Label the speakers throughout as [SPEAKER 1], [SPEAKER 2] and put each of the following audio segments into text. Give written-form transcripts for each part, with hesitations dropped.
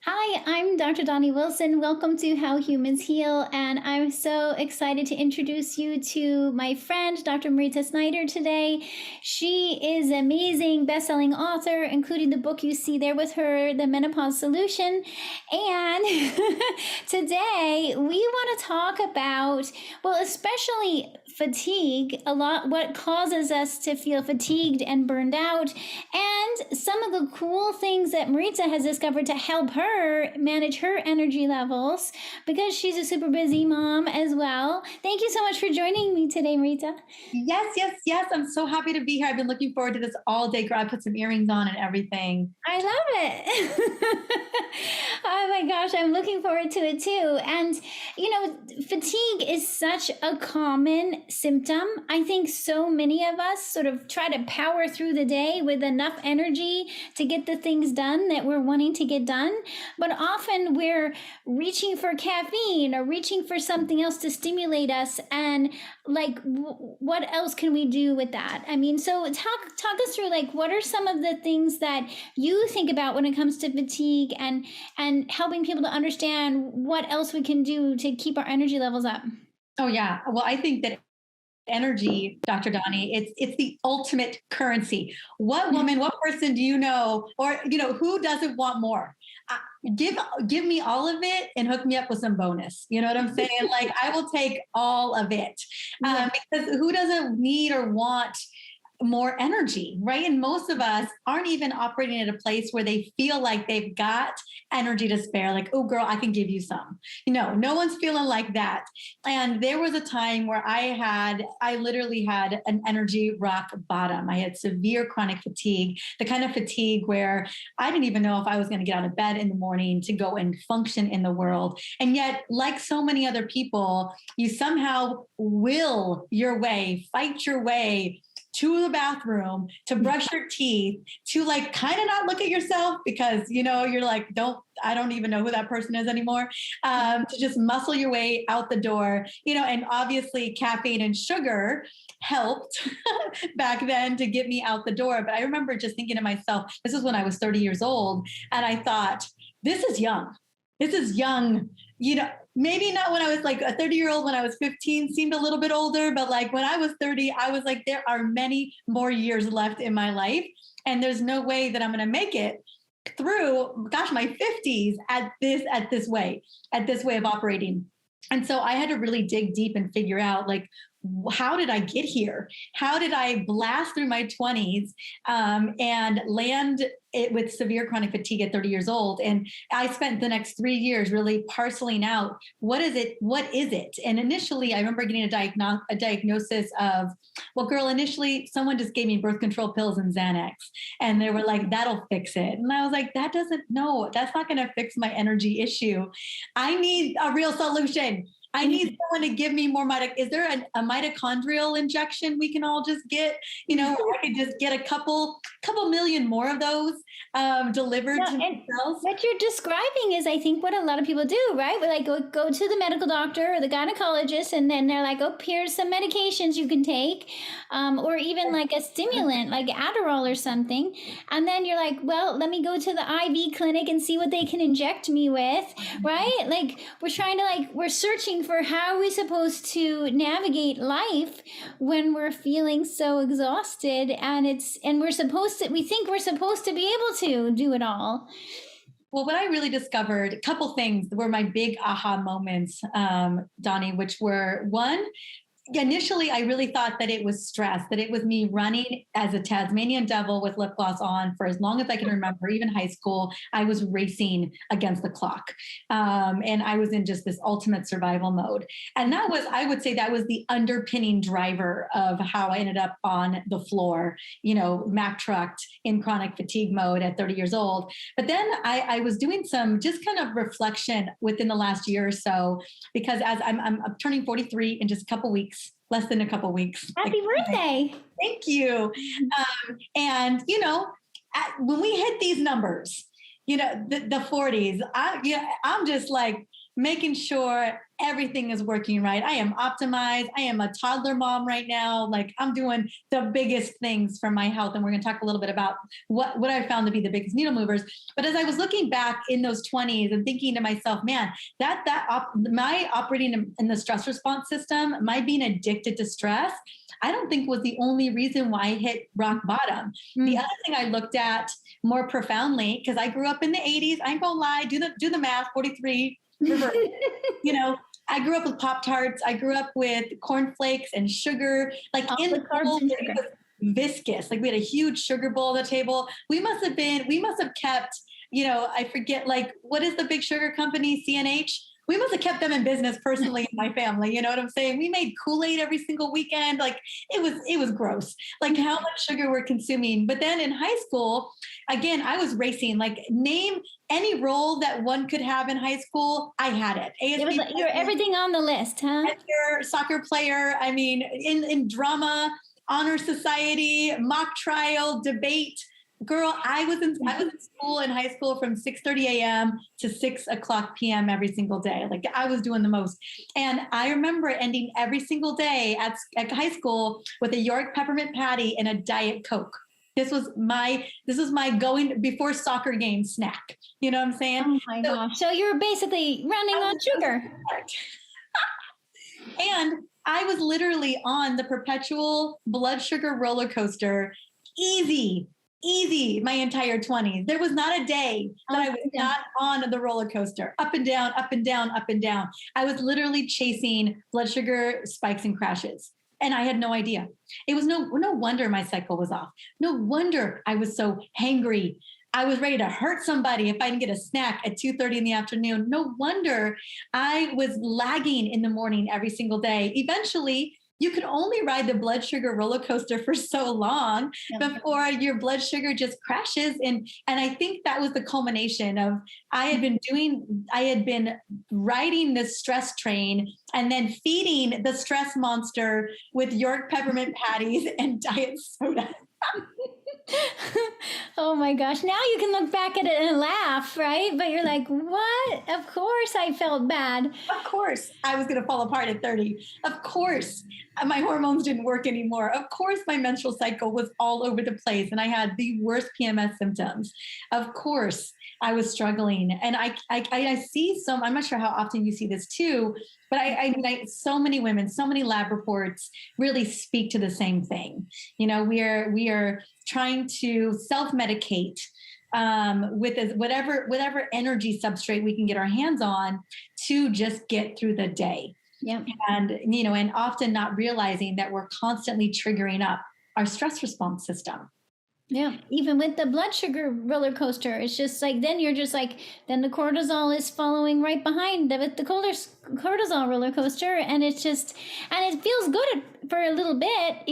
[SPEAKER 1] Hi, I'm Dr. Doni Wilson. Welcome to How Humans Heal. And I'm so excited to introduce you to my friend, Dr. Mariza Snyder, today. She is an amazing best-selling author, including the book you see there with her, The Menopause Solution. And today we want to talk about, well, especially fatigue, a lot, what causes us to feel fatigued and burned out, and some of the cool things that Mariza has discovered to help her manage her energy levels because she's a super busy mom as well. Thank you so much for joining me today, Mariza.
[SPEAKER 2] Yes, yes, yes. I'm so happy to be here. I've been looking forward to this all day. Girl, I put some earrings on and everything.
[SPEAKER 1] I love it. Oh my gosh, I'm looking forward to it too. And, fatigue is such a common symptom. I think so many of us sort of try to power through the day with enough energy to get the things done that we're wanting to get done. But often we're reaching for caffeine or reaching for something else to stimulate us. And like, what else can we do with that? I mean, so talk us through, like, what are some of the things that you think about when it comes to fatigue and helping people to understand what else we can do to keep our energy levels up?
[SPEAKER 2] Oh yeah. Well, I think that energy, Dr. Donnie, it's the ultimate currency. What woman, what person do you know, or who doesn't want more? Uh, give me all of it and hook me up with some bonus. You know what I'm saying? Like I will take all of it
[SPEAKER 1] Yeah.
[SPEAKER 2] because who doesn't need or want more energy, right? And most of us aren't even operating at a place where they feel like they've got energy to spare. Like, oh, girl, I can give you some. No one's feeling like that. And there was a time where I literally had an energy rock bottom. I had severe chronic fatigue, the kind of fatigue where I didn't even know if I was going to get out of bed in the morning to go and function in the world. And yet, like so many other people, you somehow will your way, fight your way to the bathroom, to brush your teeth, to like kind of not look at yourself because you're like, I don't even know who that person is anymore. To just muscle your way out the door, and obviously caffeine and sugar helped back then to get me out the door. But I remember just thinking to myself, this is when I was 30 years old, and I thought, this is young. This is young. Maybe not when I was like a 30-year-old, when I was 15 seemed a little bit older, but like when I was 30, I was like, there are many more years left in my life. And there's no way that I'm going to make it through, gosh, my 50s at this way of operating. And so I had to really dig deep and figure out, like, how did I get here? How did I blast through my 20s and land it with severe chronic fatigue at 30 years old? And I spent the next 3 years really parceling out, what is it? And initially, I remember getting a diagnosis of, well, girl, initially someone just gave me birth control pills and Xanax, and they were like, that'll fix it. And I was like, that's not going to fix my energy issue. I need a real solution. I need someone to give me more is there a mitochondrial injection we can all just get? I could just get a couple million more of those delivered
[SPEAKER 1] No,
[SPEAKER 2] to
[SPEAKER 1] and
[SPEAKER 2] cells.
[SPEAKER 1] what you're describing is, I think, what a lot of people do, right? We like go to the medical doctor or the gynecologist, and then they're like, "Oh, here's some medications you can take," or even like a stimulant, like Adderall or something. And then you're like, "Well, let me go to the IV clinic and see what they can inject me with," right? Like we're searching for how are we supposed to navigate life when we're feeling so exhausted, and we think we're supposed to be able to do it all.
[SPEAKER 2] Well, what I really discovered, a couple things were my big aha moments, Donnie, which were one, initially I really thought that it was stress, that it was me running as a Tasmanian devil with lip gloss on for as long as I can remember. Even high school, I was racing against the clock. And I was in just this ultimate survival mode. And I would say that was the underpinning driver of how I ended up on the floor, Mack trucked in chronic fatigue mode at 30 years old. But then I was doing some just kind of reflection within the last year or so, because as I'm turning 43 in just a couple weeks, less than a couple weeks.
[SPEAKER 1] Happy birthday.
[SPEAKER 2] Thank you. And when we hit these numbers, the 40s, I'm just like, making sure everything is working right. I am optimized. I am a toddler mom right now. Like I'm doing the biggest things for my health. And we're going to talk a little bit about what I found to be the biggest needle movers. But as I was looking back in those 20s and thinking to myself, man, my operating in the stress response system, my being addicted to stress, I don't think was the only reason why I hit rock bottom. The other thing I looked at more profoundly, because I grew up in the 80s, I ain't gonna lie, do the math, 43 reverse. You know, I grew up with Pop Tarts. I grew up with cornflakes and sugar, like
[SPEAKER 1] All
[SPEAKER 2] in
[SPEAKER 1] the
[SPEAKER 2] the
[SPEAKER 1] carbs
[SPEAKER 2] bowl,
[SPEAKER 1] and
[SPEAKER 2] it
[SPEAKER 1] sugar.
[SPEAKER 2] was viscous. Like we had a huge sugar bowl on the table. We must have kept, I forget, like, what is the big sugar company, CNH? We must have kept them in business personally in my family. You know what I'm saying? We made Kool-Aid every single weekend. Like it was gross, like how much sugar we're consuming. But then in high school, again, I was racing, like name any role that one could have in high school. I had it.
[SPEAKER 1] It was like you're everything on the list, huh?
[SPEAKER 2] Soccer player. I mean, in drama, honor society, mock trial, debate. Girl, I was in school in high school from 6:30 a.m. to 6 o'clock p.m. every single day. Like I was doing the most. And I remember ending every single day at high school with a York peppermint patty and a Diet Coke. This was my going before soccer game snack. You know what I'm saying?
[SPEAKER 1] Oh my gosh. So you're basically running on sugar.
[SPEAKER 2] And I was literally on the perpetual blood sugar roller coaster, easy my entire 20s. There was not a day that I was not on the roller coaster, up and down, up and down, up and down. I was literally chasing blood sugar spikes and crashes. And I had no idea. It was no wonder my cycle was off. No wonder I was so hangry. I was ready to hurt somebody if I didn't get a snack at 2:30 in the afternoon. No wonder I was lagging in the morning every single day. Eventually, you could only ride the blood sugar roller coaster for so long before your blood sugar just crashes. And I think that was the culmination of I had been riding this stress train and then feeding the stress monster with York peppermint patties and diet soda.
[SPEAKER 1] Oh my gosh. Now you can look back at it and laugh, right? But you're like, what? Of course I felt bad.
[SPEAKER 2] Of course I was going to fall apart at 30. Of course my hormones didn't work anymore. Of course my menstrual cycle was all over the place and I had the worst PMS symptoms. Of course I was struggling. And I see I'm not sure how often you see this too, but so many women, so many lab reports really speak to the same thing. We are trying to self-medicate with whatever energy substrate we can get our hands on to just get through the day.
[SPEAKER 1] Yeah.
[SPEAKER 2] And often not realizing that we're constantly triggering up our stress response system.
[SPEAKER 1] Yeah, even with the blood sugar roller coaster, it's just like then you're just like then the cortisol is following right behind with the cortisol roller coaster, and it's just and it feels good for a little bit.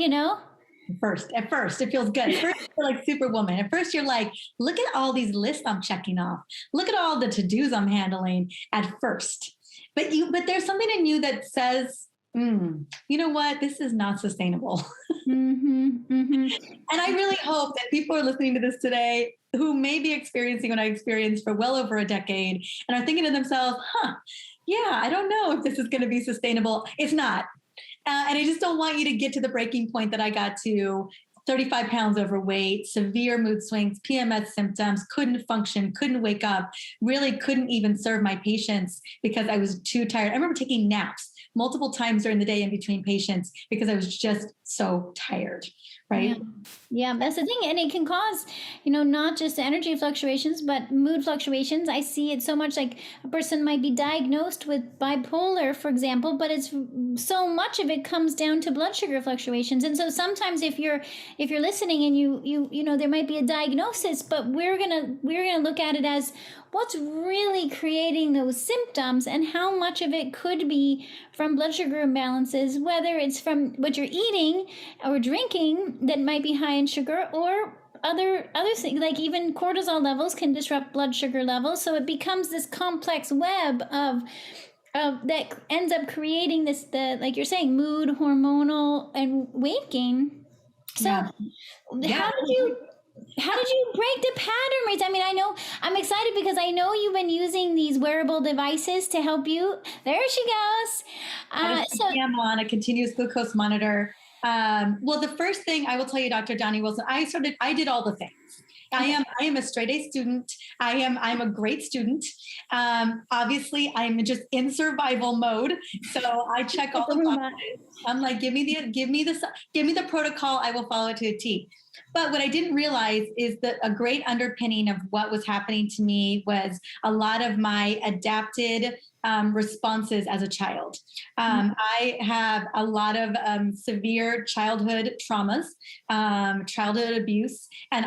[SPEAKER 2] At first, it feels good. At first, you're like Superwoman. At first, you're like, look at all these lists I'm checking off. Look at all the to-dos I'm handling at first. But there's something in you that says, you know what? This is not sustainable. And I really hope that people are listening to this today who may be experiencing what I experienced for well over a decade and are thinking to themselves, yeah, I don't know if this is going to be sustainable. It's not. And I just don't want you to get to the breaking point that I got to. 35 pounds overweight, severe mood swings, PMS symptoms, couldn't function, couldn't wake up, really couldn't even serve my patients because I was too tired. I remember taking naps multiple times during the day in between patients because I was just so tired, right?
[SPEAKER 1] Yeah, that's the thing. And it can cause, not just energy fluctuations, but mood fluctuations. I see it so much like a person might be diagnosed with bipolar, for example, but it's so much of it comes down to blood sugar fluctuations. And so sometimes if you're listening and you know there might be a diagnosis, but we're gonna look at it as what's really creating those symptoms and how much of it could be from blood sugar imbalances, whether it's from what you're eating or drinking that might be high in sugar or other things, like even cortisol levels can disrupt blood sugar levels. So it becomes this complex web of that ends up creating like you're saying, mood, hormonal, and weight gain. So how did you How did you break the pattern, Mariza? I mean, I know I'm excited because I know you've been using these wearable devices to help you. There she goes. So
[SPEAKER 2] I'm on a continuous glucose monitor. Well, the first thing I will tell you, Dr. Doni Wilson, I did all the things. I am a straight A student. I'm a great student. Obviously I'm just in survival mode. So I check all the boxes. I'm like, give me the protocol. I will follow it to a T. But what I didn't realize is that a great underpinning of what was happening to me was a lot of my adapted responses as a child. I have a lot of severe childhood traumas, childhood abuse, and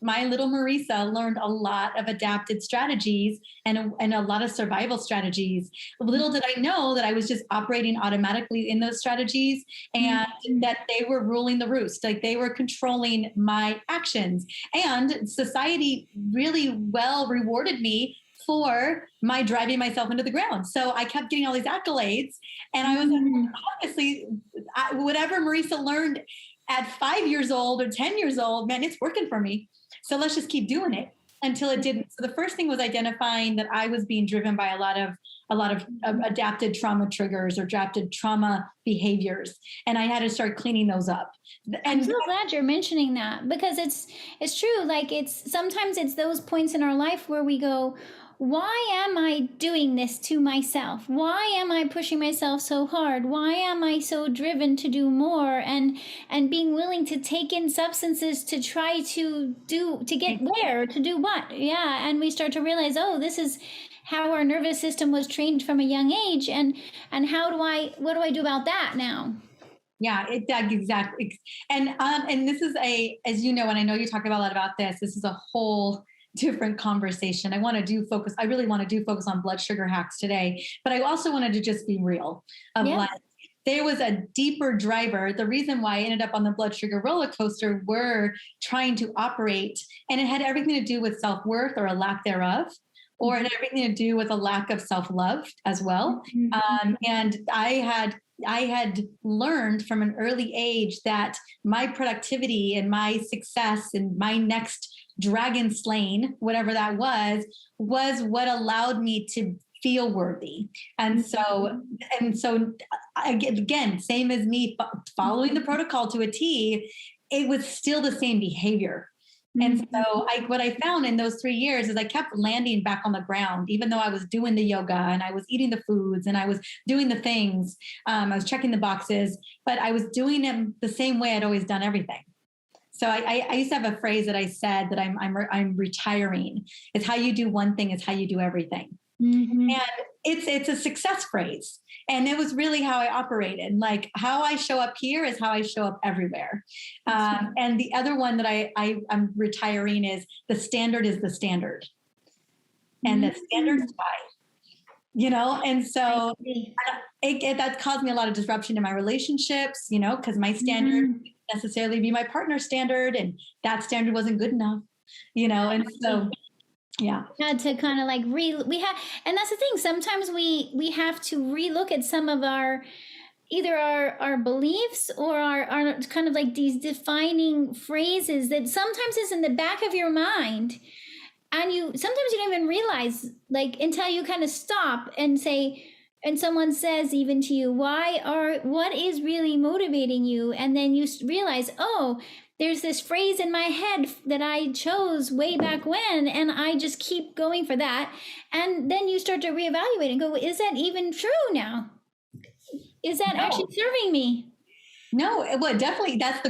[SPEAKER 2] my little Mariza learned a lot of adapted strategies and a lot of survival strategies. Little did I know that I was just operating automatically in those strategies, and that they were ruling the roost, like they were controlling my actions. And society really well rewarded me for my driving myself into the ground. So I kept getting all these accolades, and I was obviously whatever Mariza learned at 5 years old or 10 years old, man, it's working for me. So let's just keep doing it until it didn't. So the first thing was identifying that I was being driven by a lot of adapted trauma triggers or adapted trauma behaviors, and I had to start cleaning those up. And
[SPEAKER 1] I'm so glad you're mentioning that, because it's true. Like sometimes it's those points in our life where we go, why am I doing this to myself? Why am I pushing myself so hard? Why am I so driven to do more and being willing to take in substances to try to get where, to do what? Yeah, and we start to realize, oh, this is how our nervous system was trained from a young age, and what do I do about that now?
[SPEAKER 2] Yeah, exactly. And this is as you know, and I know you talk about a lot about this is a whole different conversation. I really want to do focus on blood sugar hacks today, but I also wanted to just be real of like, there was a deeper driver. The reason why I ended up on the blood sugar roller coaster were trying to operate, and it had everything to do with self-worth or a lack thereof, or it had everything to do with a lack of self-love as well. And I had learned from an early age that my productivity and my success and my next dragon slaying, whatever that was what allowed me to feel worthy. And so again, same as me following the protocol to a T, it was still the same behavior. And so what I found in those 3 years is I kept landing back on the ground, even though I was doing the yoga and I was eating the foods and I was doing the things. I was checking the boxes, but I was doing them the same way I'd always done everything. So I used to have a phrase that I said that I'm retiring. It's how you do one thing is how you do everything. And it's a success phrase. And it was really how I operated. Like how I show up here is how I show up everywhere. And the other one that I'm retiring is the standard is the standard. And the standard's high, and so that caused me a lot of disruption in my relationships, because my standard wouldn't necessarily be my partner's standard, and that standard wasn't good enough, and so yeah.
[SPEAKER 1] Had to kind of like and that's the thing. Sometimes we have to relook at some of either our beliefs or our kind of like these defining phrases that sometimes is in the back of your mind. And sometimes you don't even realize, like, until you kind of stop and say, and someone says even to you, what is really motivating you? And then you realize, oh, there's this phrase in my head that I chose way back when, and I just keep going for that. And then you start to reevaluate and go, is that even true now? Is that actually serving me?
[SPEAKER 2] No, well, definitely that's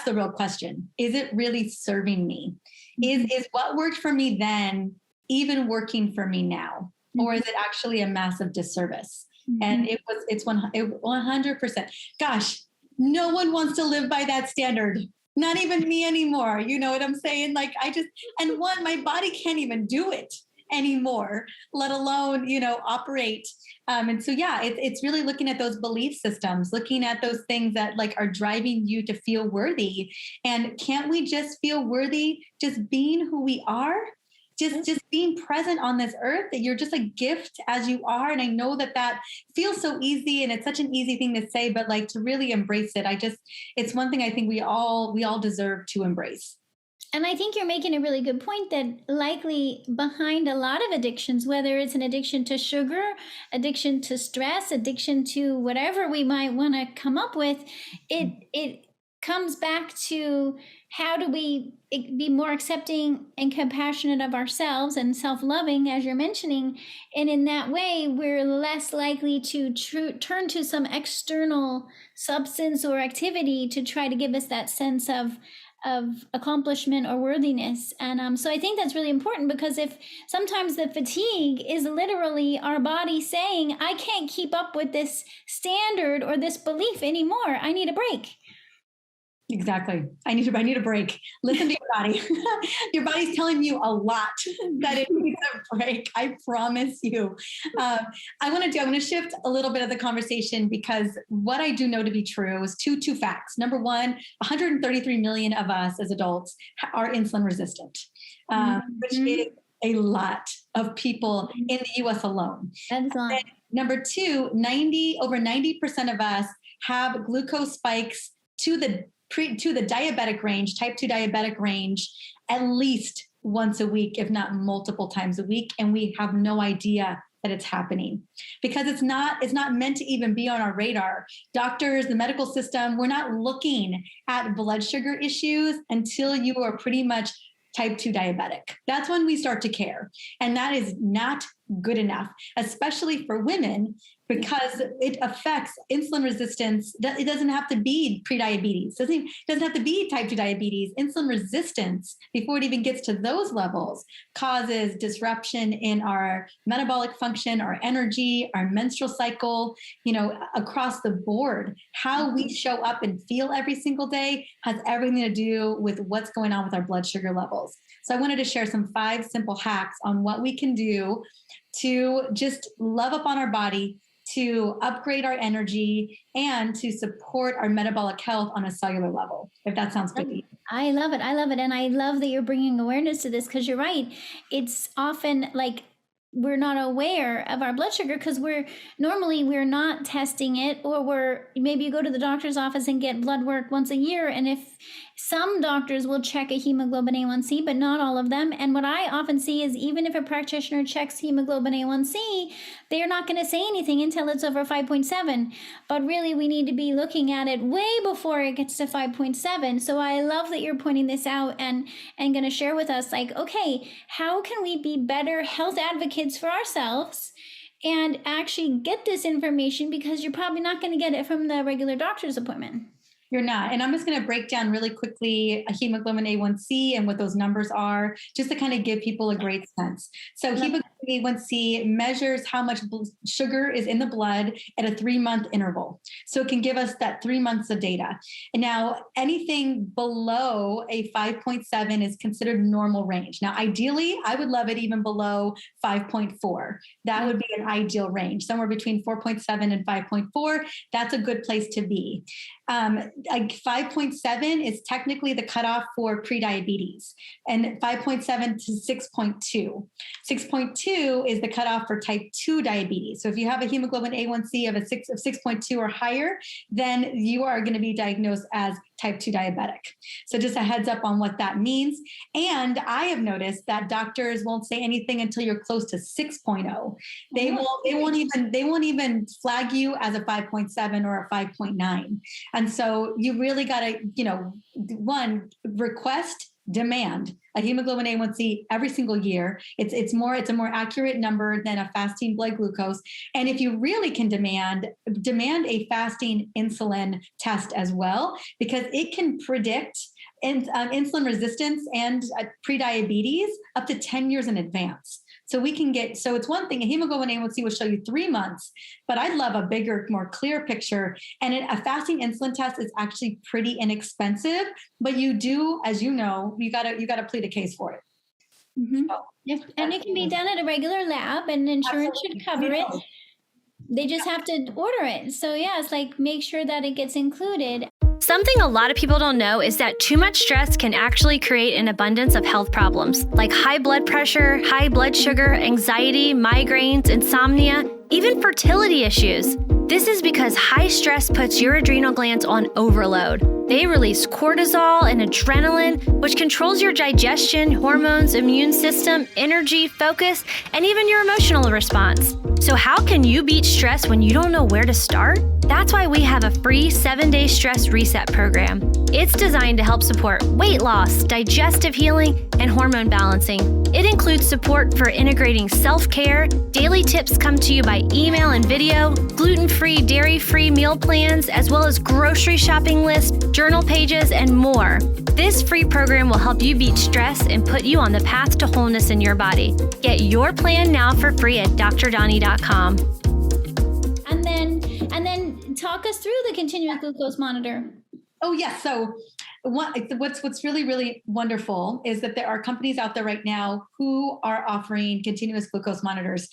[SPEAKER 2] the real question. Is it really serving me? Is what worked for me then even working for me now? Or is it actually a massive disservice? And it's 100%. Gosh, no one wants to live by that standard. Not even me anymore. You know what I'm saying? Like my body can't even do it anymore, let alone, operate. And so, yeah, it's really looking at those belief systems, looking at those things that like are driving you to feel worthy. And can't we just feel worthy just being who we are? Just being present on this earth, that you're just a gift as you are. And I know that feels so easy, and it's such an easy thing to say, but like to really embrace it. It's one thing I think we all deserve to embrace.
[SPEAKER 1] And I think you're making a really good point that likely behind a lot of addictions, whether it's an addiction to sugar, addiction to stress, addiction to whatever we might want to come up with, it comes back to how do we be more accepting and compassionate of ourselves and self-loving, as you're mentioning. And in that way, we're less likely to turn to some external substance or activity to try to give us that sense of accomplishment or worthiness. And so I think that's really important, because if sometimes the fatigue is literally our body saying, I can't keep up with this standard or this belief anymore, I need a break.
[SPEAKER 2] Exactly. I need a break. Listen to your body. Your body's telling you a lot that it needs a break. I promise you. I want to shift a little bit of the conversation, because what I do know to be true is two facts. Number one, 133 million of us as adults are insulin resistant, which is a lot of people in the US alone.
[SPEAKER 1] That's a lot.
[SPEAKER 2] Number two, over 90% of us have glucose spikes to the diabetic range, type 2 diabetic range, at least once a week, if not multiple times a week. And we have no idea that it's happening, because it's not meant to even be on our radar. Doctors, the medical system, we're not looking at blood sugar issues until you are pretty much type 2 diabetic. That's when we start to care. And that is not good enough, especially for women, because it affects insulin resistance. It doesn't have to be prediabetes. It doesn't have to be type 2 diabetes. Insulin resistance, before it even gets to those levels, causes disruption in our metabolic function, our energy, our menstrual cycle, across the board. How we show up and feel every single day has everything to do with what's going on with our blood sugar levels. So I wanted to share some 5 simple hacks on what we can do to just love up on our body, to upgrade our energy, and to support our metabolic health on a cellular level, if that sounds good to you.
[SPEAKER 1] I love it. And I love that you're bringing awareness to this, because you're right. It's often like we're not aware of our blood sugar because we're not testing it, or maybe you go to the doctor's office and get blood work once a year. And if some doctors will check a hemoglobin A1C, but not all of them. And what I often see is, even if a practitioner checks hemoglobin A1C, they're not going to say anything until it's over 5.7. But really, we need to be looking at it way before it gets to 5.7. So I love that you're pointing this out and going to share with us, like, okay, how can we be better health advocates for ourselves and actually get this information, because you're probably not going to get it from the regular doctor's appointment.
[SPEAKER 2] You're not. And I'm just going to break down really quickly a hemoglobin A1C and what those numbers are, just to kind of give people a great sense. So hemoglobin A1C measures how much sugar is in the blood at a 3-month interval. So it can give us that 3 months of data. And now anything below a 5.7 is considered normal range. Now, ideally, I would love it even below 5.4. That would be an ideal range, somewhere between 4.7 and 5.4. That's a good place to be. Like 5.7 is technically the cutoff for prediabetes, and 5.7 to 6.2. 6.2 is the cutoff for type 2 diabetes. So if you have a hemoglobin A1C of 6.2 or higher, then you are going to be diagnosed as type 2 diabetic. So just a heads up on what that means. And I have noticed that doctors won't say anything until you're close to 6.0. They won't even flag you as a 5.7 or a 5.9. And so you really got to, one, request, demand a hemoglobin A1C every single year. It's a more accurate number than a fasting blood glucose. And if you really can demand a fasting insulin test as well, because it can predict insulin resistance and prediabetes up to 10 years in advance. So it's one thing, a hemoglobin A1C will show you 3 months, but I'd love a bigger, more clear picture. And a fasting insulin test is actually pretty inexpensive, but you do, as you know, you gotta plead a case for it.
[SPEAKER 1] Mm-hmm. So, and it can be done at a regular lab, and insurance should cover it. They just have to order it. So yeah, it's like, make sure that it gets included.
[SPEAKER 3] Something a lot of people don't know is that too much stress can actually create an abundance of health problems like high blood pressure, high blood sugar, anxiety, migraines, insomnia, even fertility issues. This is because high stress puts your adrenal glands on overload. They release cortisol and adrenaline, which controls your digestion, hormones, immune system, energy, focus, and even your emotional response. So how can you beat stress when you don't know where to start? That's why we have a free 7-day stress reset program. It's designed to help support weight loss, digestive healing, and hormone balancing. It includes support for integrating self-care, daily tips come to you by email and video, gluten-free, dairy-free meal plans, as well as grocery shopping lists, journal pages, and more. This free program will help you beat stress and put you on the path to wholeness in your body. Get your plan now for free at drdoni.com.
[SPEAKER 1] And then talk us through the continuous glucose monitor.
[SPEAKER 2] Oh, yes. So what's really, really wonderful is that there are companies out there right now who are offering continuous glucose monitors,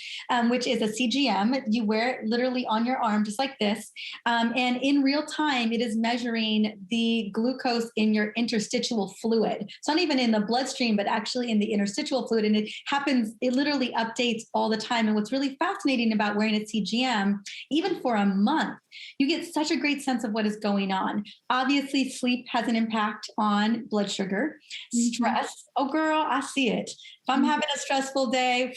[SPEAKER 2] which is a CGM. You wear it literally on your arm, just like this. And in real time, it is measuring the glucose in your interstitial fluid. It's not even in the bloodstream, but actually in the interstitial fluid. And it literally updates all the time. And what's really fascinating about wearing a CGM, even for a month, you get such a great sense of what is going on. Obviously, sleep has an impact on blood sugar. Stress, oh girl, I see it. If I'm having a stressful day,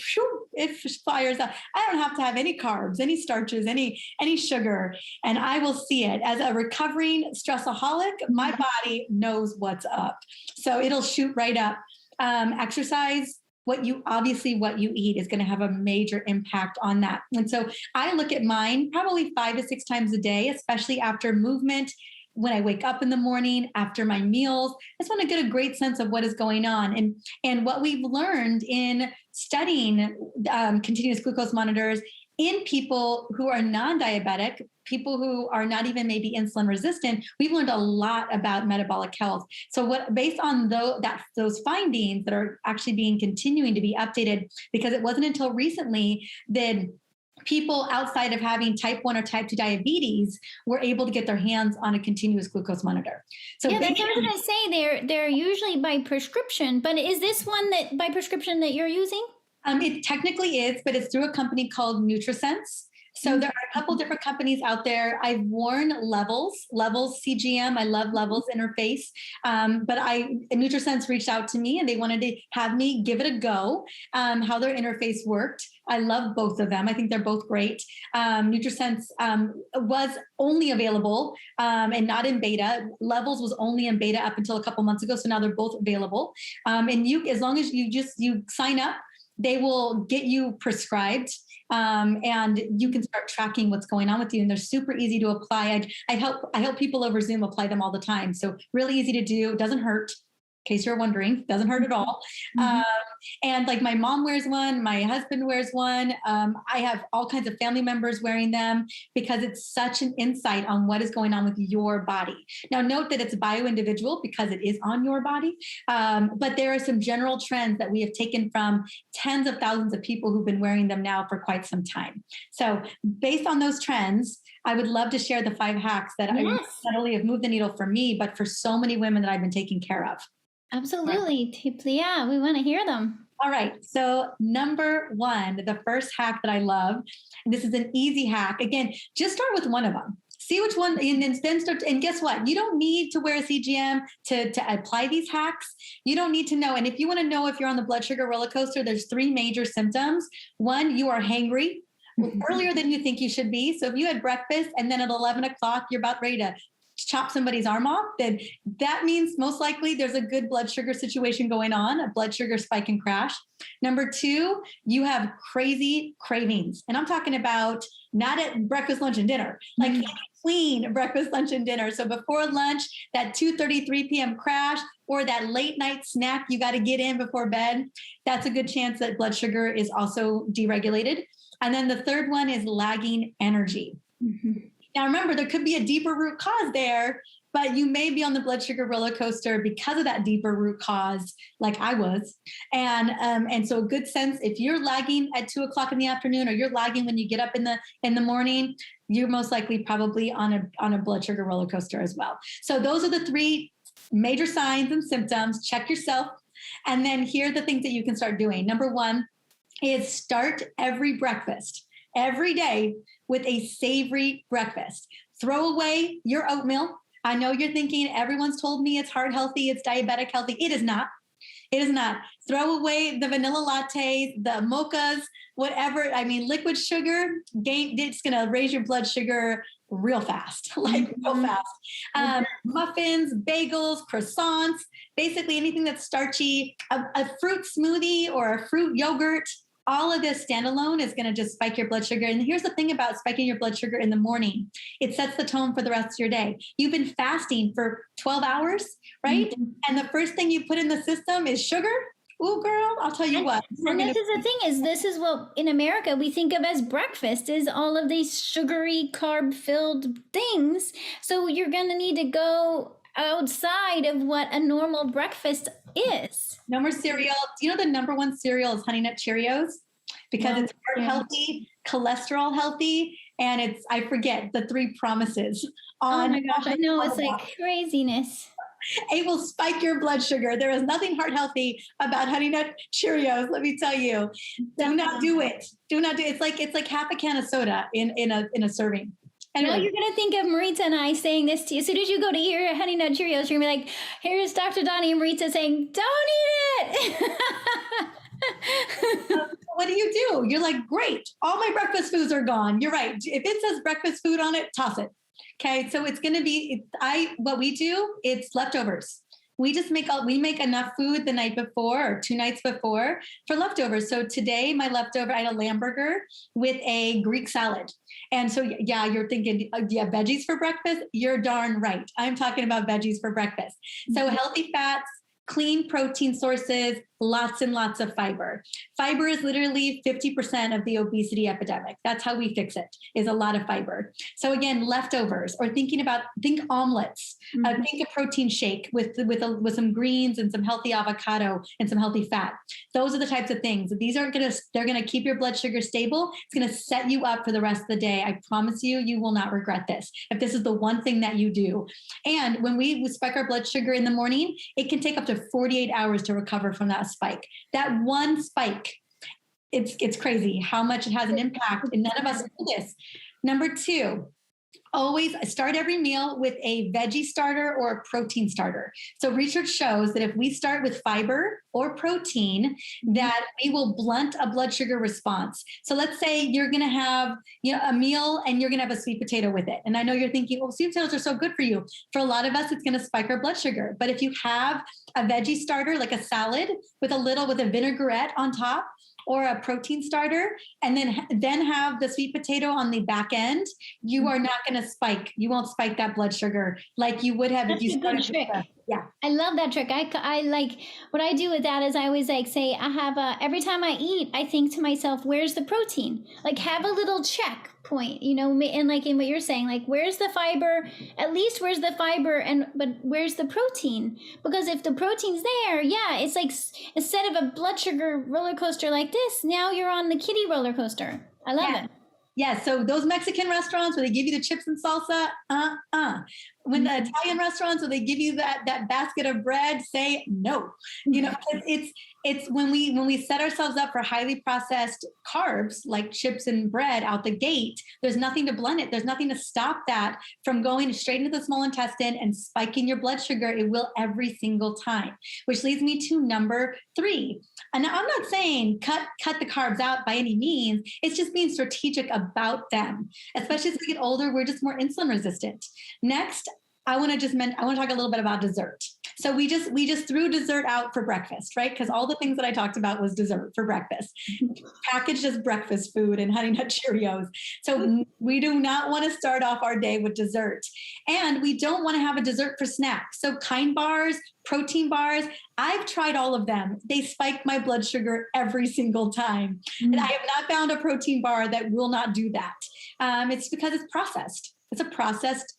[SPEAKER 2] it fires up. I don't have to have any carbs, any starches, any sugar, and I will see it. As a recovering stressaholic, my body knows what's up. So it'll shoot right up. Exercise, what you eat is going to have a major impact on that. And so I look at mine probably 5 to 6 times a day, especially after movement, when I wake up in the morning, after my meals. I just want to get a great sense of what is going on. And what we've learned in studying continuous glucose monitors in people who are non-diabetic, people who are not even maybe insulin resistant, we've learned a lot about metabolic health. So based on those findings that are actually continuing to be updated, because it wasn't until recently that people outside of having type 1 or type 2 diabetes were able to get their hands on a continuous glucose monitor. So
[SPEAKER 1] yeah, that's what I was going to say. They're usually by prescription, but is this one that by prescription that you're using?
[SPEAKER 2] It technically is, but it's through a company called NutriSense. So there are a couple different companies out there. I've worn Levels CGM. I love Levels interface. But NutriSense reached out to me and they wanted to have me give it a go, how their interface worked. I love both of them. I think they're both great. NutriSense was only available and not in beta. Levels was only in beta up until a couple months ago. So now they're both available. And as long as you sign up, they will get you prescribed and you can start tracking what's going on with you. And they're super easy to apply. I help people over Zoom apply them all the time. So really easy to do. It doesn't hurt. In case you're wondering, doesn't hurt at all. And like my mom wears one, my husband wears one. I have all kinds of family members wearing them because it's such an insight on what is going on with your body. Now, note that it's bio-individual because it is on your body. But there are some general trends that we have taken from tens of thousands of people who've been wearing them now for quite some time. So based on those trends, I would love to share the 5 hacks that I not only have moved the needle for me, but for so many women that I've been taking care of.
[SPEAKER 1] Absolutely. Yeah, we want to hear them.
[SPEAKER 2] All right. So number 1, the first hack that I love, and this is an easy hack. Again, just start with one of them. See which one, and then start. And guess what? You don't need to wear a CGM to apply these hacks. You don't need to know. And if you want to know if you're on the blood sugar roller coaster, there's 3 major symptoms. 1, you are hangry earlier than you think you should be. So if you had breakfast and then at 11 o'clock, you're about ready to chop somebody's arm off, then that means most likely there's a good blood sugar situation going on, a blood sugar spike and crash. Number 2, you have crazy cravings. And I'm talking about not at breakfast, lunch, and dinner, like clean breakfast, lunch, and dinner. So before lunch, that 2:33 p.m. crash or that late night snack you got to get in before bed, that's a good chance that blood sugar is also deregulated. And then the third one is lagging energy. Now, remember, there could be a deeper root cause there, but you may be on the blood sugar roller coaster because of that deeper root cause, like I was. And so a good sense, if you're lagging at 2 o'clock in the afternoon, or you're lagging when you get up in the morning, you're most likely probably on a blood sugar roller coaster as well. So those are the 3 major signs and symptoms. Check yourself. And then here are the things that you can start doing. Number 1 is start every breakfast, every day, with a savory breakfast. Throw away your oatmeal. I know you're thinking everyone's told me it's heart healthy, it's diabetic healthy. It is not. It is not. Throw away the vanilla lattes, the mochas, whatever. I mean, liquid sugar, it's going to raise your blood sugar real fast, like real fast. Muffins, bagels, croissants, basically anything that's starchy, a fruit smoothie or a fruit yogurt. All of this standalone is going to just spike your blood sugar. And here's the thing about spiking your blood sugar in the morning. It sets the tone for the rest of your day. You've been fasting for 12 hours, right? And the first thing you put in the system is sugar. Ooh, girl, I'll tell you what.
[SPEAKER 1] And this is the thing is this is what in America we think of as breakfast is all of these sugary carb filled things. So you're going to need to go outside of what a normal breakfast is.
[SPEAKER 2] No more cereal. Do you know the number one cereal is Honey Nut Cheerios? Because it's heart healthy, cholesterol healthy, and it's, I forget, the 3 promises.
[SPEAKER 1] Oh my gosh, I know, it's like craziness.
[SPEAKER 2] It will spike your blood sugar. There is nothing heart healthy about Honey Nut Cheerios, let me tell you. Do not do it. Do not do it. It's like half a can of soda in a serving. Anyway.
[SPEAKER 1] Now you're going to think of Mariza and I saying this to you. As soon as you go to eat your Honey Nut Cheerios, you're going to be like, here's Dr. Doni and Mariza saying, don't eat it.
[SPEAKER 2] What do? You're like, great. All my breakfast foods are gone. You're right. If it says breakfast food on it, toss it. Okay. So it's going to be, what we do, it's leftovers. We make enough food the night before or 2 nights before for leftovers. So today my leftover, I had a lamb burger with a Greek salad. And so, yeah, you're thinking, veggies for breakfast? You're darn right. I'm talking about veggies for breakfast. So healthy fats, clean protein sources, lots and lots of fiber. Fiber is literally 50% of the obesity epidemic. That's how we fix it, is a lot of fiber. So again, leftovers, or think omelets, think a protein shake with some greens and some healthy avocado and some healthy fat. Those are the types of things. These aren't they're going to keep your blood sugar stable. It's going to set you up for the rest of the day. I promise you, you will not regret this if this is the one thing that you do. And when we spike our blood sugar in the morning, it can take up to 48 hours to recover from that spike. That one spike, it's crazy how much it has an impact, and none of us do this. Number 2, always start every meal with a veggie starter or a protein starter. So research shows that if we start with fiber or protein, that we will blunt a blood sugar response. So let's say you're going to have a meal and you're going to have a sweet potato with it. And I know you're thinking, well, sweet potatoes are so good for you. For a lot of us, it's going to spike our blood sugar. But if you have a veggie starter, like a salad with a vinaigrette on top, or a protein starter, and then have the sweet potato on the back end, you are not going to spike. You won't spike that blood sugar like you would have if you started with the, yeah.
[SPEAKER 1] I love that trick. I like what I do with that is I always say I have every time I eat, I think to myself, where's the protein? Like have a little check point, and like in what you're saying, like where's the fiber? At least where's the fiber, but where's the protein? Because if the protein's there, yeah, it's like instead of a blood sugar roller coaster like this, now you're on the kiddie roller coaster. I love it.
[SPEAKER 2] Yeah, so those Mexican restaurants where they give you the chips and salsa, When the Italian restaurants where they give you that basket of bread, say no. It's when we set ourselves up for highly processed carbs like chips and bread out the gate, there's nothing to blunt it. There's nothing to stop that from going straight into the small intestine and spiking your blood sugar. It will every single time, which leads me to number 3. And I'm not saying cut the carbs out by any means. It's just being strategic about them. Especially as we get older, we're just more insulin resistant. Next, I want to talk a little bit about dessert. So we just threw dessert out for breakfast, right? Because all the things that I talked about was dessert for breakfast. Packaged as breakfast food and Honey Nut Cheerios. So we do not want to start off our day with dessert. And we don't want to have a dessert for snacks. So Kind bars, protein bars, I've tried all of them. They spike my blood sugar every single time. And I have not found a protein bar that will not do that. It's because it's processed. It's a processed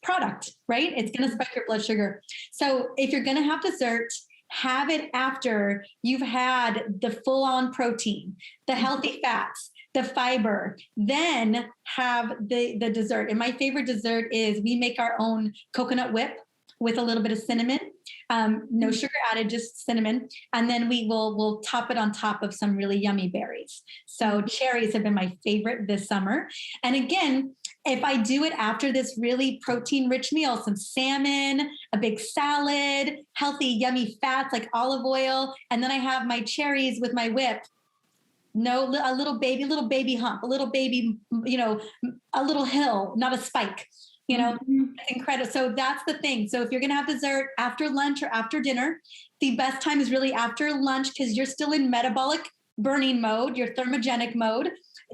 [SPEAKER 2] product, right? It's going to spike your blood sugar. So if you're going to have dessert, have it after you've had the full-on protein, the healthy fats, the fiber, then have the dessert. And my favorite dessert is we make our own coconut whip with a little bit of cinnamon, no sugar added, just cinnamon. And then we'll top it on top of some really yummy berries. So cherries have been my favorite this summer. And again, If I do it after this really protein rich meal, some salmon, a big salad, healthy, yummy fats like olive oil, and then I have my cherries with my whip. No, a little baby hump, a little baby, a little hill, not a spike, incredible. So that's the thing. So if you're going to have dessert after lunch or after dinner, the best time is really after lunch because you're still in metabolic burning mode, your thermogenic mode.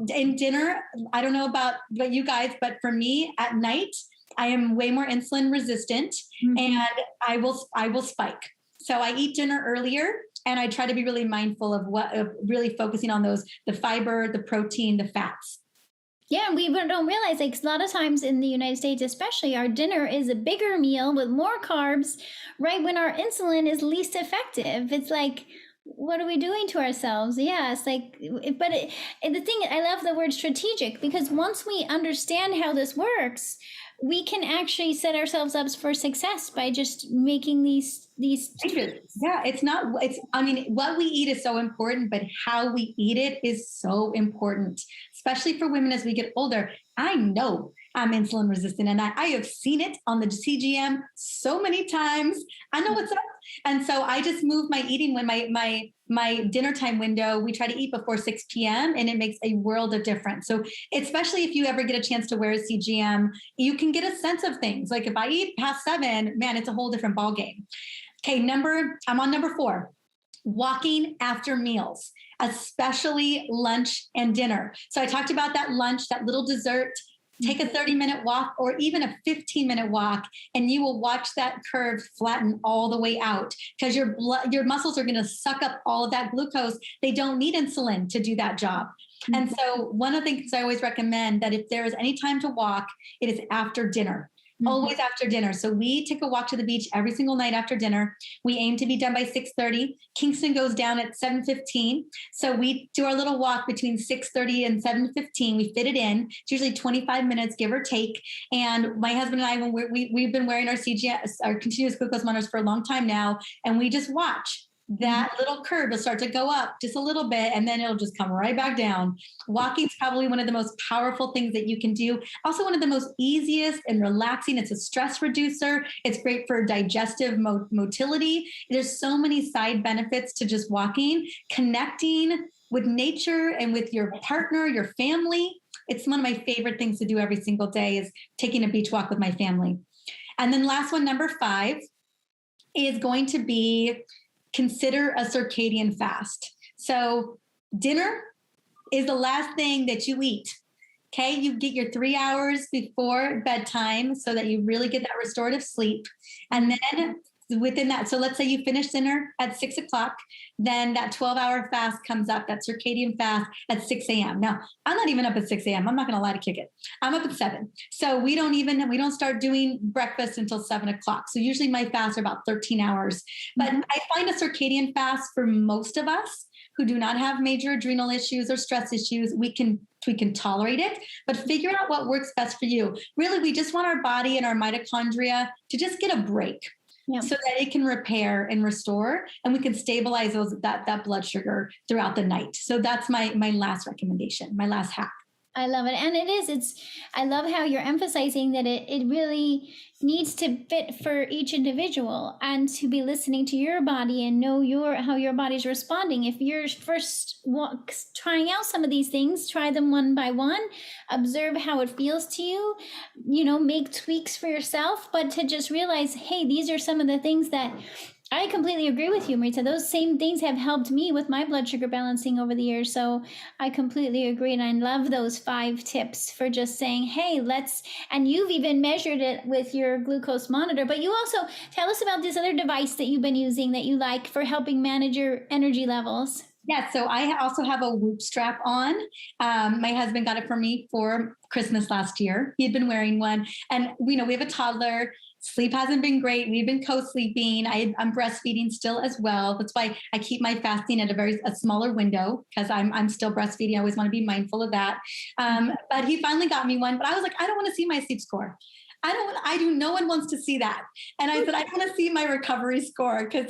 [SPEAKER 2] In dinner, I don't know about you guys, but for me at night, I am way more insulin resistant and I will spike. So I eat dinner earlier and I try to be really mindful of really focusing on the fiber, the protein, the fats.
[SPEAKER 1] Yeah, and we don't realize, like, a lot of times in the United States, especially, our dinner is a bigger meal with more carbs, right when our insulin is least effective. It's like, what are we doing to ourselves? Yeah, it's like, but the thing, I love the word strategic, because once we understand how this works, we can actually set ourselves up for success by just making these choices.
[SPEAKER 2] Yeah, what we eat is so important, but how we eat it is so important, especially for women as we get older. I know I'm insulin resistant and I have seen it on the CGM so many times. I know what's up. And so I just move my eating when my dinner time window, we try to eat before 6 p.m. and it makes a world of difference. So especially if you ever get a chance to wear a CGM, you can get a sense of things. Like if I eat past 7, man, it's a whole different ballgame. Okay, I'm on number 4, walking after meals, especially lunch and dinner. So I talked about that lunch, that little dessert. Take a 30-minute walk or even a 15-minute walk, and you will watch that curve flatten all the way out because your muscles are going to suck up all of that glucose. They don't need insulin to do that job. Mm-hmm. And so one of the things I always recommend that if there is any time to walk, it is after dinner. Mm-hmm. Always after dinner. So we take a walk to the beach every single night after dinner. We aim to be done by 6:30. Kingston goes down at 7:15. So we do our little walk between 6:30 and 7:15. We fit it in. It's usually 25 minutes, give or take. And my husband and I, when we've been wearing our CGS, our continuous glucose monitors for a long time now, and we just watch. That little curve will start to go up just a little bit and then it'll just come right back down. Walking is probably one of the most powerful things that you can do. Also one of the most easiest and relaxing. It's a stress reducer. It's great for digestive motility. There's so many side benefits to just walking, connecting with nature and with your partner, your family. It's one of my favorite things to do every single day is taking a beach walk with my family. And then last one, number 5, is going to be consider a circadian fast. So dinner is the last thing that you eat. Okay, you get your 3 hours before bedtime so that you really get that restorative sleep. And then within that, so let's say you finish dinner at 6 o'clock, then that 12-hour fast comes up, that circadian fast at 6 a.m. Now, I'm not even up at 6 a.m. I'm not going to lie to kick it. I'm up at 7. So we don't start doing breakfast until 7 o'clock. So usually my fasts are about 13 hours. But I find a circadian fast for most of us who do not have major adrenal issues or stress issues, we can tolerate it, but figure out what works best for you. Really, we just want our body and our mitochondria to just get a break. Yeah. So that it can repair and restore, and we can stabilize that blood sugar throughout the night. So that's my last recommendation, my last hack.
[SPEAKER 1] I love it. And I love how you're emphasizing that it really needs to fit for each individual and to be listening to your body and know how your body's responding. If you're first trying out some of these things, try them one by one, observe how it feels to you, make tweaks for yourself, but to just realize, hey, these are some of the things that I completely agree with you, Mariza. Those same things have helped me with my blood sugar balancing over the years. So I completely agree. And I love those 5 tips for just saying, hey, and you've even measured it with your glucose monitor, but you also tell us about this other device that you've been using that you like for helping manage your energy levels.
[SPEAKER 2] Yeah, so I also have a Whoop strap on. My husband got it for me for Christmas last year. He had been wearing one. And, we have a toddler. Sleep hasn't been great. We've been co-sleeping. I'm breastfeeding still as well. That's why I keep my fasting at a smaller window because I'm still breastfeeding. I always want to be mindful of that. But he finally got me one. But I was like, I don't want to see my sleep score. No one wants to see that. And I said, I want to see my recovery score, because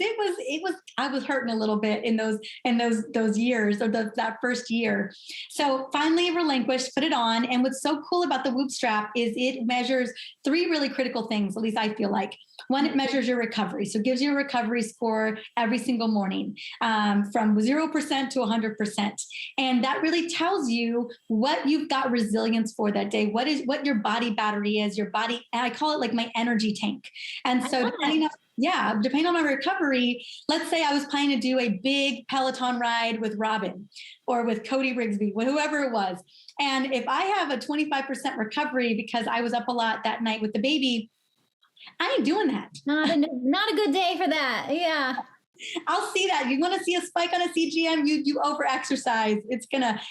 [SPEAKER 2] I was hurting a little bit in those years, or that first year. So finally relinquished, put it on. And what's so cool about the Whoop strap is it measures 3 really critical things, at least I feel like. One, it measures your recovery. So it gives you a recovery score every single morning, from 0% to 100%. And that really tells you what you've got resilience for that day, what your body battery is, your body, and I call it like my energy tank. And so depending on my recovery, let's say I was planning to do a big Peloton ride with Robin or with Cody Rigsby, whoever it was. And if I have a 25% recovery because I was up a lot that night with the baby, I ain't doing that.
[SPEAKER 1] Not a good day for that. Yeah.
[SPEAKER 2] I'll see that. You want to see a spike on a CGM, you over exercise.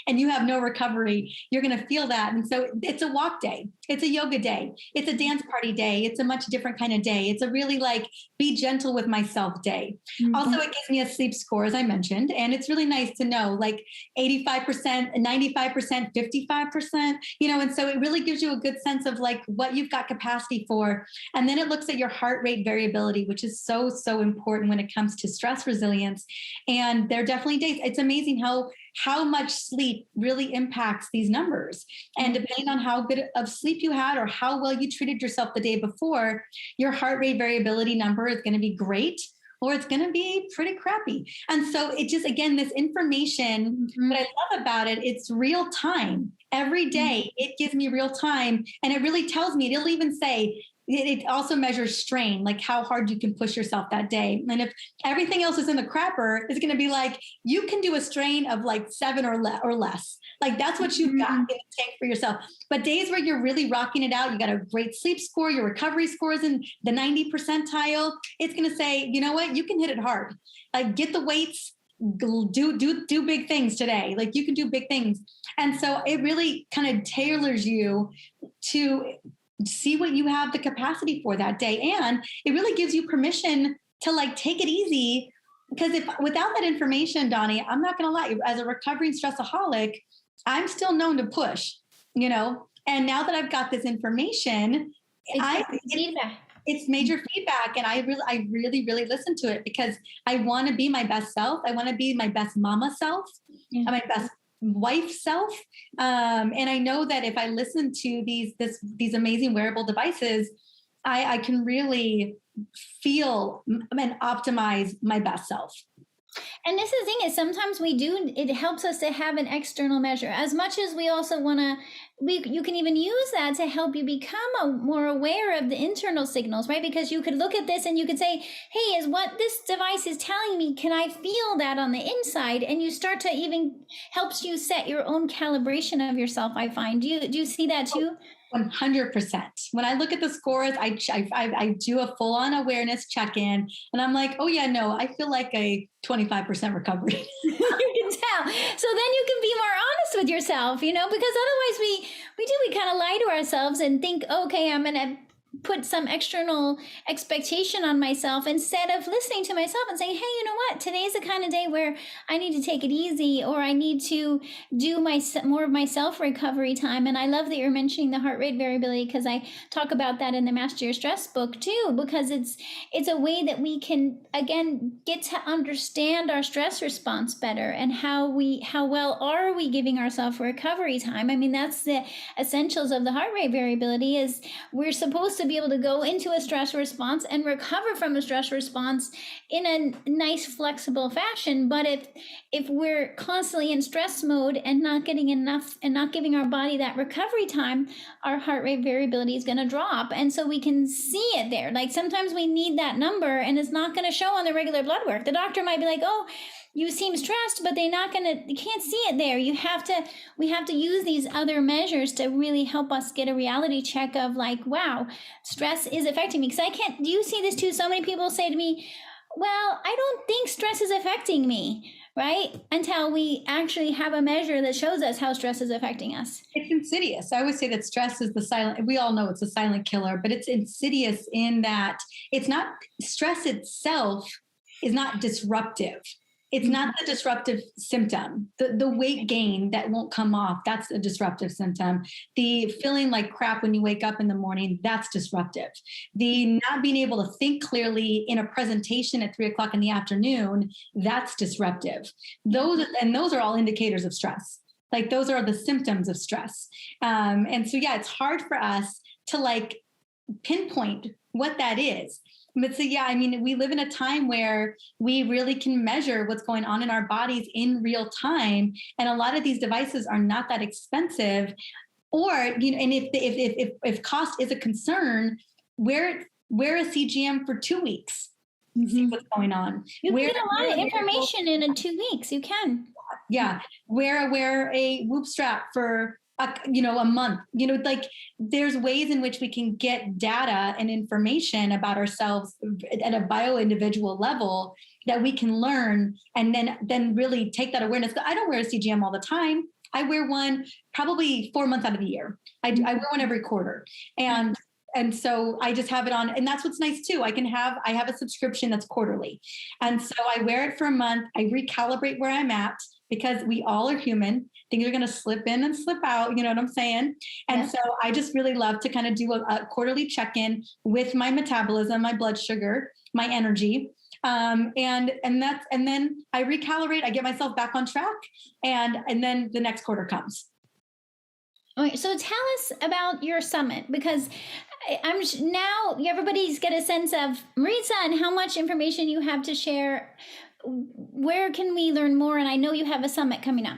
[SPEAKER 2] And you have no recovery. You're going to feel that. And so it's a walk day. It's a yoga day. It's a dance party day. It's a much different kind of day. It's a really like be gentle with myself day. Mm-hmm. Also, it gives me a sleep score, as I mentioned. And it's really nice to know like 85%, 95%, 55%, and so it really gives you a good sense of like what you've got capacity for. And then it looks at your heart rate variability, which is so, so important when it comes to stress resilience. And there are definitely days. It's amazing how much sleep really impacts these numbers. And depending on how good of sleep you had or how well you treated yourself the day before, your heart rate variability number is going to be great, or it's going to be pretty crappy. And so it just, again, this information, what I love about it, it's real time. Every day it gives me real time. And it really tells me, it'll even say, it also measures strain, like how hard you can push yourself that day. And if everything else is in the crapper, it's going to be like, you can do a strain of like 7 or less. Like that's what you've got in the tank for yourself. But days where you're really rocking it out, you got a great sleep score, your recovery score is in the 90 percentile. It's going to say, you know what, you can hit it hard. Like get the weights, do big things today. Like you can do big things. And so it really kind of tailors you to see what you have the capacity for that day. And it really gives you permission to like take it easy, because without that information, Doni, I'm not going to lie, as a recovering stressaholic, I'm still known to push, and now that I've got this information, it's major feedback. And I really, really listen to it, because I want to be my best self. I want to be my best mama self, my best wife self. And I know that if I listen to these amazing wearable devices, I can really feel and optimize my best self.
[SPEAKER 1] And this is the thing is sometimes it helps us to have an external measure as much as we also want to, you can even use that to help you become more aware of the internal signals, right? Because you could look at this and you could say, hey, is what this device is telling me, can I feel that on the inside? And you start to even helps you set your own calibration of yourself, I find. Do you see that too?
[SPEAKER 2] 100%. When I look at the scores, I do a full-on awareness check-in, and I'm like, oh yeah, no, I feel like a 25% recovery.
[SPEAKER 1] You can tell. So then you can be more honest with yourself, because otherwise we kind of lie to ourselves and think, okay, I'm going to put some external expectation on myself instead of listening to myself and saying, hey, you know what, today's the kind of day where I need to take it easy, or I need to do more of my self-recovery time. And I love that you're mentioning the heart rate variability, because I talk about that in the Master Your Stress book too, because it's a way that we can, again, get to understand our stress response better and how well are we giving ourselves recovery time. I mean, that's the essentials of the heart rate variability, is we're supposed to be able to go into a stress response and recover from a stress response in a nice, flexible fashion. But if we're constantly in stress mode and not getting enough and not giving our body that recovery time, our heart rate variability is going to drop. And so we can see it there. Like sometimes we need that number and it's not going to show on the regular blood work. The doctor might be like, oh, you seem stressed, but you can't see it there. We have to use these other measures to really help us get a reality check of like, wow, stress is affecting me. Because do you see this too? So many people say to me, well, I don't think stress is affecting me, right? Until we actually have a measure that shows us how stress is affecting us.
[SPEAKER 2] It's insidious. I always say that stress is we all know it's a silent killer, but it's insidious in that stress itself is not disruptive. It's not the disruptive symptom. The weight gain that won't come off, that's a disruptive symptom. The feeling like crap when you wake up in the morning, that's disruptive. The not being able to think clearly in a presentation at 3:00 in the afternoon, that's disruptive. Those are all indicators of stress. Like those are the symptoms of stress. And so, yeah, it's hard for us to like pinpoint what that is. But so, yeah, I mean, we live in a time where we really can measure what's going on in our bodies in real time. And a lot of these devices are not that expensive. Or, you know, and if cost is a concern, wear a CGM for 2 weeks. See what's going on.
[SPEAKER 1] You can get a lot of information in 2 weeks. You can.
[SPEAKER 2] Yeah. Wear a Whoop strap for a month. You know, like there's ways in which we can get data and information about ourselves at a bio-individual level that we can learn and then really take that awareness. I don't wear a CGM all the time. I wear one probably 4 months out of the year. I wear one every quarter. And so I just have it on. And that's what's nice too. I have a subscription that's quarterly. And so I wear it for a month. I recalibrate where I'm at because we all are human. Things are going to slip in and slip out. You know what I'm saying? And so I just really love to kind of do a quarterly check-in with my metabolism, my blood sugar, my energy. And then I recalibrate, I get myself back on track. And then the next quarter comes.
[SPEAKER 1] Okay, so tell us about your summit, because now everybody's get a sense of Mariza and how much information you have to share. Where can we learn more? And I know you have a summit coming up.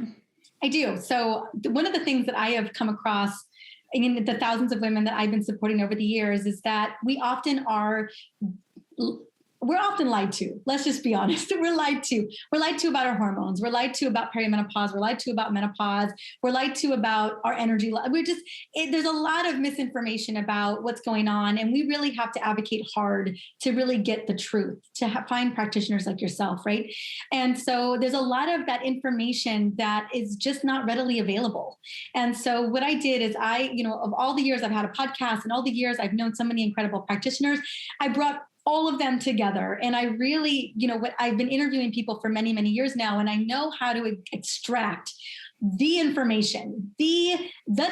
[SPEAKER 2] I do. So one of the things that I have come across in the thousands of women that I've been supporting over the years is that we're often lied to. Let's just be honest. We're lied to. We're lied to about our hormones. We're lied to about perimenopause. We're lied to about menopause. We're lied to about our energy. There's a lot of misinformation about what's going on. And we really have to advocate hard to really get the truth, to find practitioners like yourself, right? And so there's a lot of that information that is just not readily available. And so what I did is of all the years I've had a podcast and all the years I've known so many incredible practitioners, I brought all of them together. And I really, I've been interviewing people for many, many years now, and I know how to extract the information, the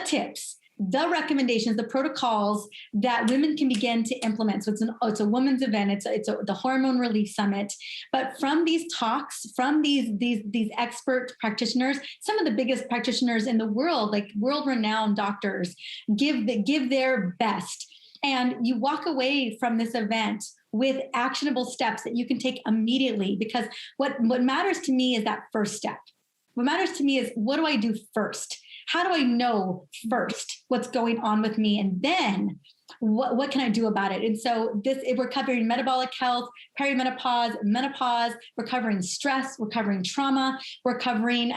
[SPEAKER 2] tips, the recommendations, the protocols that women can begin to implement. So it's a women's event. It's the Hormone Relief Summit. But from these talks, from these expert practitioners, some of the biggest practitioners in the world, like world-renowned doctors, give their best. And you walk away from this event with actionable steps that you can take immediately, because what matters to me is that first step. What matters to me is, what do I do first? How do I know first what's going on with me? And then what can I do about it? And so we're covering metabolic health, perimenopause, menopause, we're covering stress, we're covering trauma, we're covering,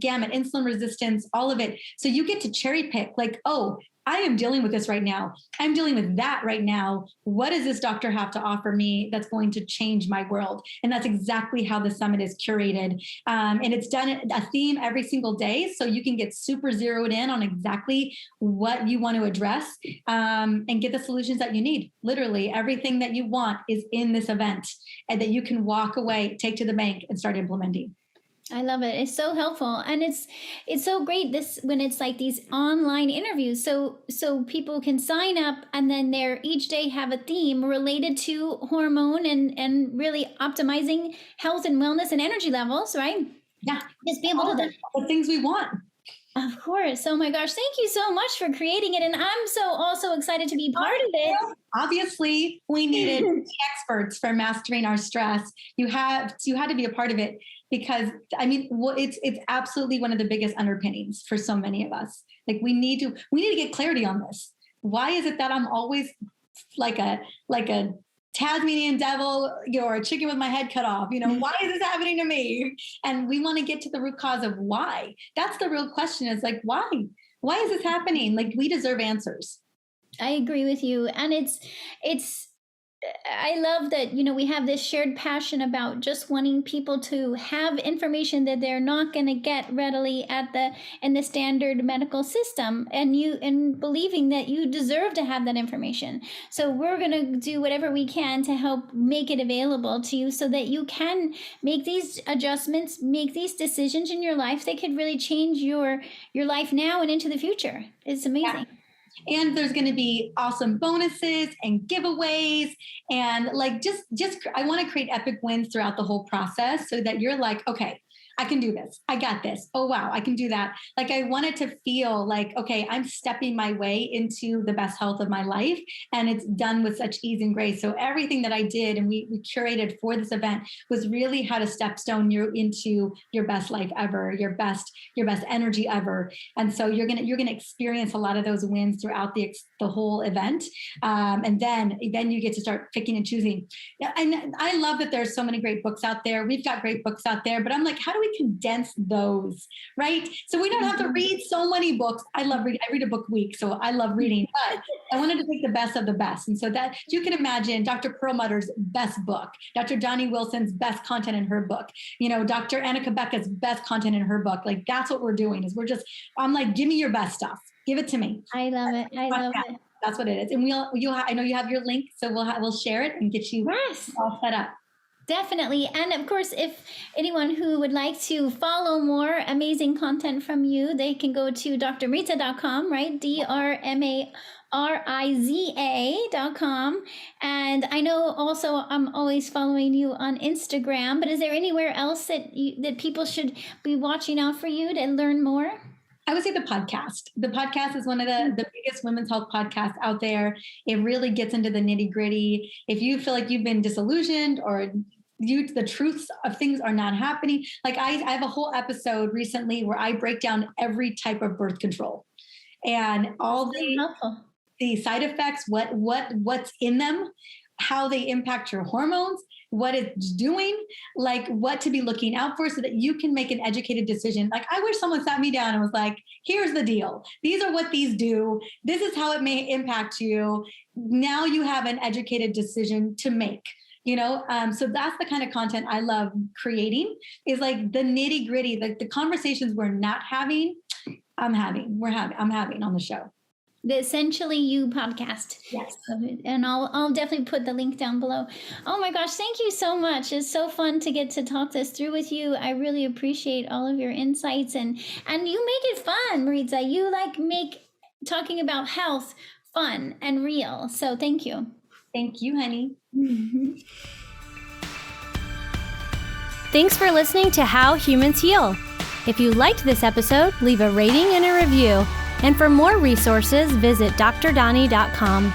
[SPEAKER 2] gamut, insulin resistance, all of it. So you get to cherry pick, like, oh, I am dealing with this right now. I'm dealing with that right now. What does this doctor have to offer me that's going to change my world? And that's exactly how the summit is curated. And it's done a theme every single day. So you can get super zeroed in on exactly what you want to address and get the solutions that you need. Literally everything that you want is in this event, and that you can walk away, take to the bank, and start implementing.
[SPEAKER 1] I love it. It's so helpful. And it's so great when it's like these online interviews. So people can sign up, and then each day have a theme related to hormone and really optimizing health and wellness and energy levels, right?
[SPEAKER 2] Yeah.
[SPEAKER 1] Just be able to
[SPEAKER 2] the things we want.
[SPEAKER 1] Of course. Oh my gosh. Thank you so much for creating it. And I'm also excited to be part of it.
[SPEAKER 2] Obviously, we needed experts for mastering our stress. You had to be a part of it, because it's absolutely one of the biggest underpinnings for so many of us. Like we need to get clarity on this. Why is it that I'm always like a Tasmanian devil, or a chicken with my head cut off? Why is this happening to me? And we want to get to the root cause of why. That's the real question, is like, why? Why is this happening? Like, we deserve answers.
[SPEAKER 1] I agree with you. And it's I love that, we have this shared passion about just wanting people to have information that they're not going to get readily in the standard medical system, and believing that you deserve to have that information. So we're going to do whatever we can to help make it available to you so that you can make these adjustments, make these decisions in your life that could really change your life now and into the future. It's amazing.
[SPEAKER 2] Yeah. And there's going to be awesome bonuses and giveaways. And like, I want to create epic wins throughout the whole process so that you're like, okay, I can do this. I got this. Oh, wow, I can do that. Like, I wanted to feel like, okay, I'm stepping my way into the best health of my life. And it's done with such ease and grace. So everything that I did and we curated for this event was really how to stepstone you into your best life ever, your best energy ever. And so you're gonna experience a lot of those wins throughout the whole event. And then you get to start picking and choosing. And I love that there's so many great books out there. We've got great books out there, but I'm like, how do we condense those, right? So we don't have to read so many books. I love reading. I read a book a week, so I love reading, but I wanted to take the best of the best. And so that you can imagine Dr. Perlmutter's best book, Dr. Doni Wilson's best content in her book, Dr. Annika Becca's best content in her book. Like, that's what we're doing is I'm like, give me your best stuff. Give it to me.
[SPEAKER 1] I love it. I love it.
[SPEAKER 2] That's what it is. And I know you have your link, so we'll share it and get you all set up.
[SPEAKER 1] Definitely. And of course, if anyone who would like to follow more amazing content from you, they can go to drmariza.com, right? drmariza.com. And I know also I'm always following you on Instagram, but is there anywhere else that people should be watching out for you to learn more?
[SPEAKER 2] I would say the podcast. The podcast is one of the biggest women's health podcasts out there. It really gets into the nitty gritty. If you feel like you've been disillusioned or the truths of things are not happening, like I have a whole episode recently where I break down every type of birth control and all the side effects, what's in them, how they impact your hormones, what it's doing, like what to be looking out for so that you can make an educated decision. Like, I wish someone sat me down and was like, here's the deal. These are what these do. This is how it may impact you. Now you have an educated decision to make. So that's the kind of content I love creating, is like the nitty gritty, like the conversations we're not having, I'm having on the show.
[SPEAKER 1] The Essentially You podcast.
[SPEAKER 2] Yes.
[SPEAKER 1] And I'll definitely put the link down below. Oh my gosh, thank you so much. It's so fun to get to talk this through with you. I really appreciate all of your insights and you make it fun, Mariza. You make talking about health fun and real. So thank you.
[SPEAKER 2] Thank you, honey.
[SPEAKER 3] Thanks for listening to How Humans Heal. If you liked this episode, leave a rating and a review. And for more resources, visit drdoni.com.